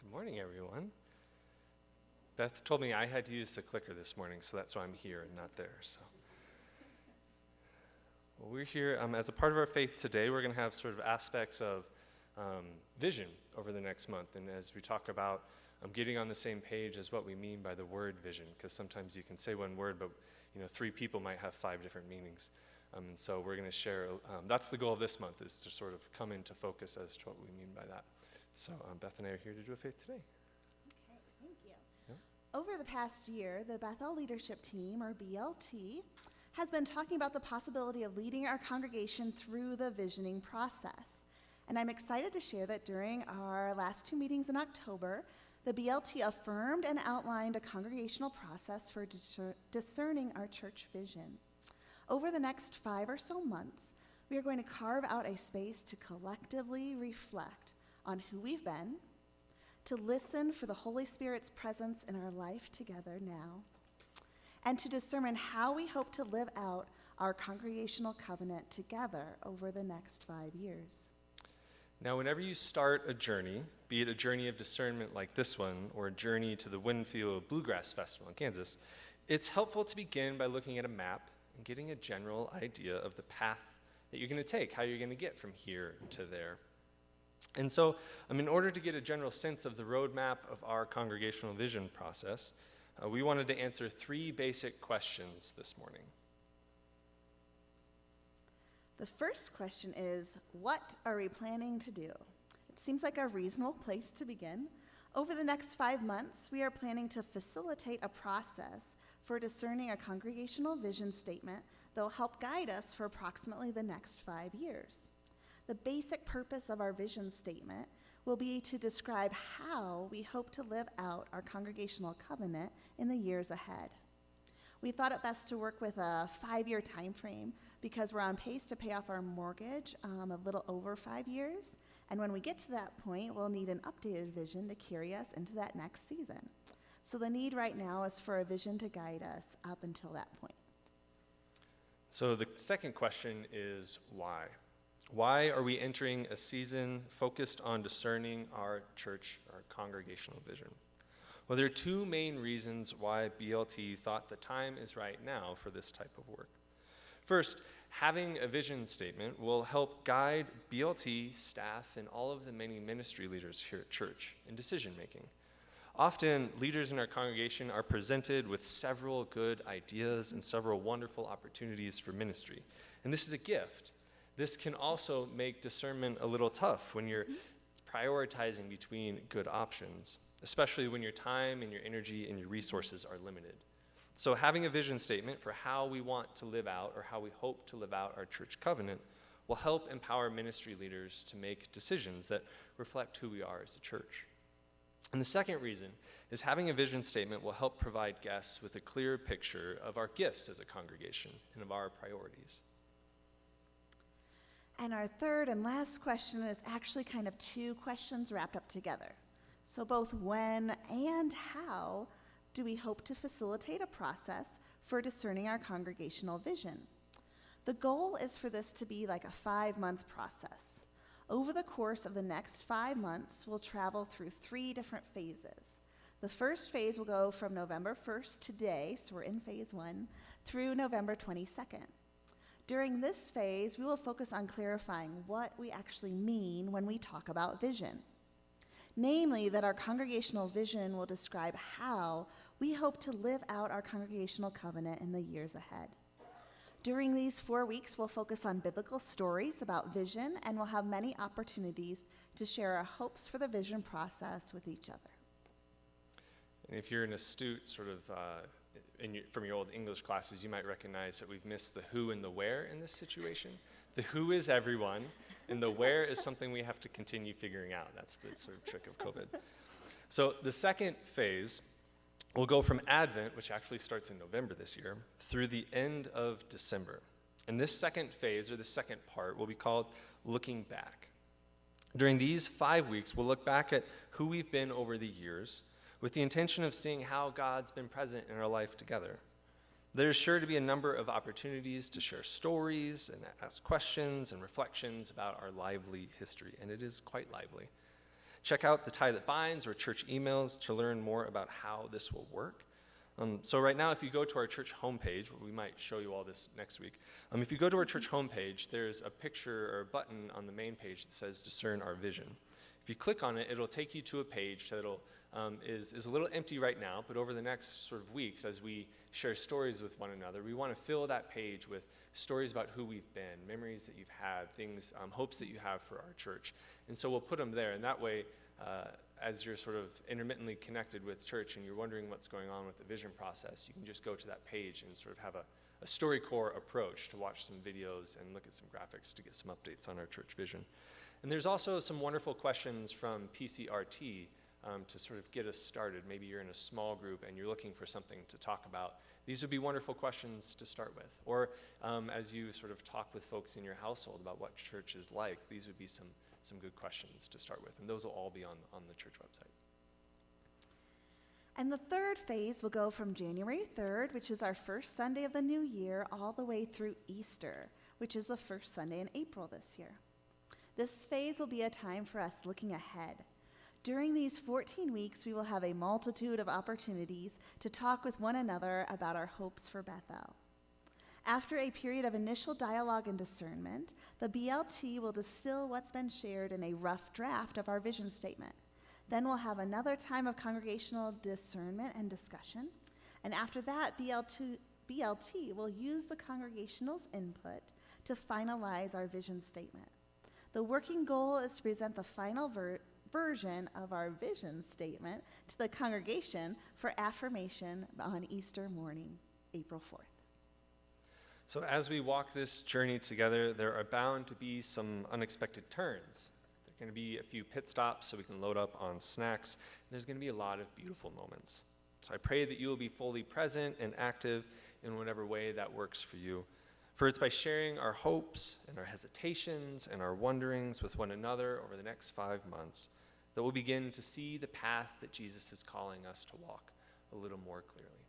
Good morning, everyone. Beth told me I had to use the clicker this morning, so that's why I'm here and not there. So, well, we're here as a part of our faith today. We're going to have sort of aspects of vision over the next month, and as we talk about getting on the same page as what we mean by the word vision, because sometimes you can say one word, but three people might have five different meanings. And so we're going to share. That's the goal of this month, is to sort of come into focus as to what we mean by that. So Beth and I are here to do a faith today. Okay, thank you. Yeah. Over the past year, the Beth-El Leadership Team, or BLT, has been talking about the possibility of leading our congregation through the visioning process. And I'm excited to share that during our last two meetings in October, the BLT affirmed and outlined a congregational process for discerning our church vision. Over the next 5 or so months, we are going to carve out a space to collectively reflect on who we've been, to listen for the Holy Spirit's presence in our life together now, and to determine how we hope to live out our congregational covenant together over the next 5 years. Now, whenever you start a journey, be it a journey of discernment like this one, or a journey to the Winfield Bluegrass Festival in Kansas, it's helpful to begin by looking at a map and getting a general idea of the path that you're going to take, how you're going to get from here to there. And so, in order to get a general sense of the roadmap of our congregational vision process, we wanted to answer 3 basic questions this morning. The first question is, what are we planning to do? It seems like a reasonable place to begin. Over the next 5 months, we are planning to facilitate a process for discerning a congregational vision statement that will help guide us for approximately the next 5 years. The basic purpose of our vision statement will be to describe how we hope to live out our congregational covenant in the years ahead. We thought it best to work with a 5-year time frame because we're on pace to pay off our mortgage a little over 5 years. And when we get to that point, we'll need an updated vision to carry us into that next season. So the need right now is for a vision to guide us up until that point. So the second question is why? Why are we entering a season focused on discerning our church, our congregational vision? Well, there are 2 main reasons why BLT thought the time is right now for this type of work. First, having a vision statement will help guide BLT staff and all of the many ministry leaders here at church in decision making. Often, leaders in our congregation are presented with several good ideas and several wonderful opportunities for ministry. And this is a gift. This can also make discernment a little tough when you're prioritizing between good options, especially when your time and your energy and your resources are limited. So having a vision statement for how we want to live out, or how we hope to live out our church covenant, will help empower ministry leaders to make decisions that reflect who we are as a church. And the second reason is having a vision statement will help provide guests with a clear picture of our gifts as a congregation and of our priorities. And our third and last question is actually kind of 2 questions wrapped up together. So both when and how do we hope to facilitate a process for discerning our congregational vision? The goal is for this to be like a 5-month process. Over the course of the next 5 months, we'll travel through 3 different phases. The first phase will go from November 1st today, so we're in phase 1, through November 22nd. During this phase, we will focus on clarifying what we actually mean when we talk about vision. Namely, that our congregational vision will describe how we hope to live out our congregational covenant in the years ahead. During these 4 weeks, we'll focus on biblical stories about vision, and we'll have many opportunities to share our hopes for the vision process with each other. And if you're an astute from your old English classes, you might recognize that we've missed the who and the where in this situation. The who is everyone, and the where is something we have to continue figuring out. That's the sort of trick of COVID. So the second phase will go from Advent, which actually starts in November this year, through the end of December. And this second phase, or the second part, will be called Looking Back. During these 5 weeks, we'll look back at who we've been over the years, with the intention of seeing how God's been present in our life together. There's sure to be a number of opportunities to share stories and ask questions and reflections about our lively history, and it is quite lively. Check out the Tie That Binds or church emails to learn more about how this will work. So right now, if you go to our church homepage, we might show you all this next week. If you go to our church homepage, there's a picture or a button on the main page that says Discern Our Vision. If you click on it, it'll take you to a page that is a little empty right now, but over the next sort of weeks, as we share stories with one another, we want to fill that page with stories about who we've been, memories that you've had, things, hopes that you have for our church. And so we'll put them there, and that way, as you're sort of intermittently connected with church and you're wondering what's going on with the vision process, you can just go to that page and sort of have a StoryCorps approach to watch some videos and look at some graphics to get some updates on our church vision. And there's also some wonderful questions from PCRT to sort of get us started. Maybe you're in a small group and you're looking for something to talk about. These would be wonderful questions to start with. Or as you sort of talk with folks in your household about what church is like, these would be some good questions to start with. And those will all be on the church website. And the third phase will go from January 3rd, which is our first Sunday of the new year, all the way through Easter, which is the first Sunday in April this year. This phase will be a time for us looking ahead. During these 14 weeks, we will have a multitude of opportunities to talk with one another about our hopes for Beth-El. After a period of initial dialogue and discernment, the BLT will distill what's been shared in a rough draft of our vision statement. Then we'll have another time of congregational discernment and discussion. And after that, BLT will use the congregational's input to finalize our vision statement. The working goal is to present the final version of our vision statement to the congregation for affirmation on Easter morning, April 4th. So as we walk this journey together, there are bound to be some unexpected turns. There are going to be a few pit stops so we can load up on snacks. There's going to be a lot of beautiful moments. So I pray that you will be fully present and active in whatever way that works for you. For it's by sharing our hopes and our hesitations and our wonderings with one another over the next 5 months that we'll begin to see the path that Jesus is calling us to walk a little more clearly.